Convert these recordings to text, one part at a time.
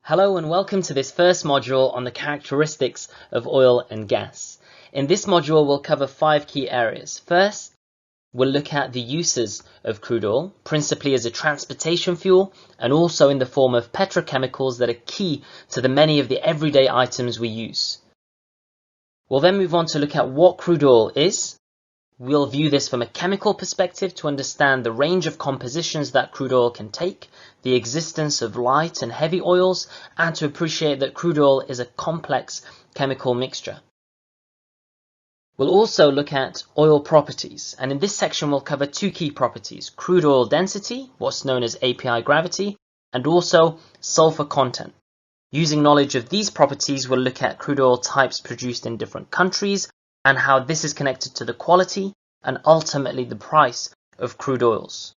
Hello and welcome to this first module on the characteristics of oil and gas. In this module, we'll cover 5 key areas. First, we'll look at the uses of crude oil, principally as a transportation fuel and also in the form of petrochemicals that are key to the many of the everyday items we use. We'll then move on to look at what crude oil is. We'll view this from a chemical perspective to understand the range of compositions that crude oil can take, the existence of light and heavy oils, and to appreciate that crude oil is a complex chemical mixture. We'll also look at oil properties, and in this section we'll cover 2 key properties: crude oil density, what's known as API gravity, and also sulfur content. Using knowledge of these properties, we'll look at crude oil types produced in different countries, and how this is connected to the quality and ultimately the price of crude oils.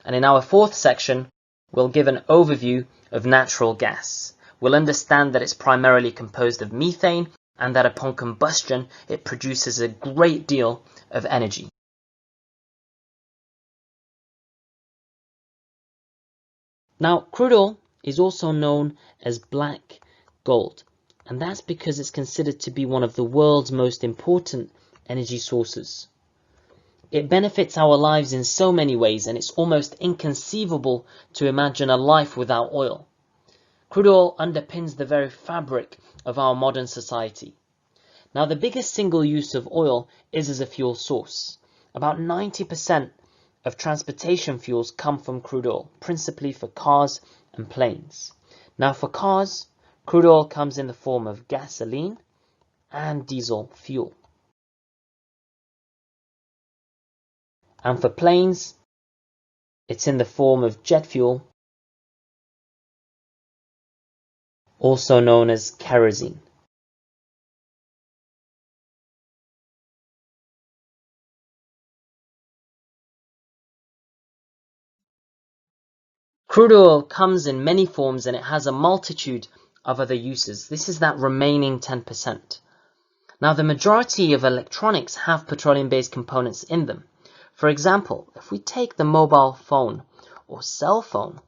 And in our 4th section, we'll give an overview of natural gas. We'll understand that it's primarily composed of methane and that upon combustion, it produces a great deal of energy. Now, crude oil is also known as black gold. And that's because it's considered to be one of the world's most important energy sources. It benefits our lives in so many ways, and it's almost inconceivable to imagine a life without oil. Crude oil underpins the very fabric of our modern society. Now, the biggest single use of oil is as a fuel source. About 90% of transportation fuels come from crude oil, principally for cars and planes. Now, for cars, crude oil comes in the form of gasoline and diesel fuel. And for planes, it's in the form of jet fuel, also known as kerosene. Crude oil comes in many forms and it has a multitude of other uses. This is that remaining 10%. Now, the majority of electronics have petroleum-based components in them. For example, if we take the mobile phone or cell phone,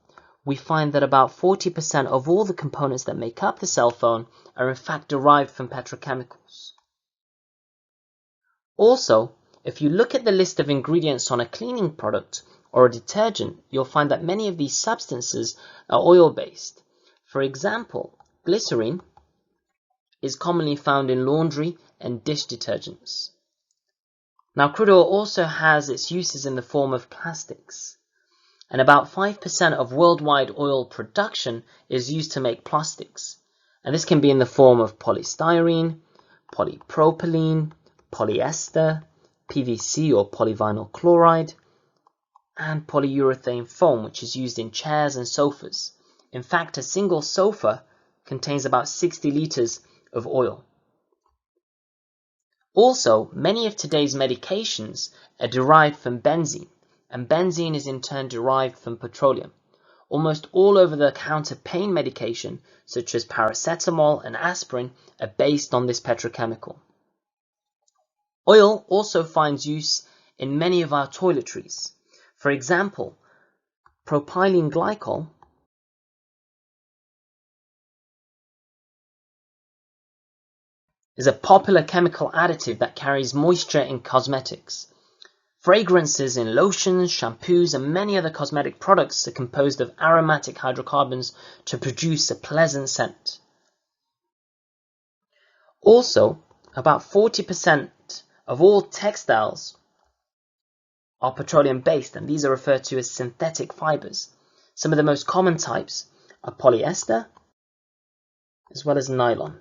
we find that about 40% of all the components that make up the cell phone are in fact derived from petrochemicals. Also, if you look at the list of ingredients on a cleaning product or a detergent, you'll find that many of these substances are oil-based. For example, glycerine is commonly found in laundry and dish detergents. Now, crude oil also has its uses in the form of plastics, and about 5% of worldwide oil production is used to make plastics. And this can be in the form of polystyrene, polypropylene, polyester, PVC or polyvinyl chloride, and polyurethane foam, which is used in chairs and sofas. In fact, a single sofa contains about 60 liters of oil. Also, many of today's medications are derived from benzene, and benzene is in turn derived from petroleum. Almost all over-the-counter pain medication, such as paracetamol and aspirin, are based on this petrochemical. Oil also finds use in many of our toiletries. For example, propylene glycol is a popular chemical additive that carries moisture in cosmetics. Fragrances in lotions, shampoos, and many other cosmetic products are composed of aromatic hydrocarbons to produce a pleasant scent. Also, about 40% of all textiles are petroleum-based, and these are referred to as synthetic fibers. Some of the most common types are polyester as well as nylon.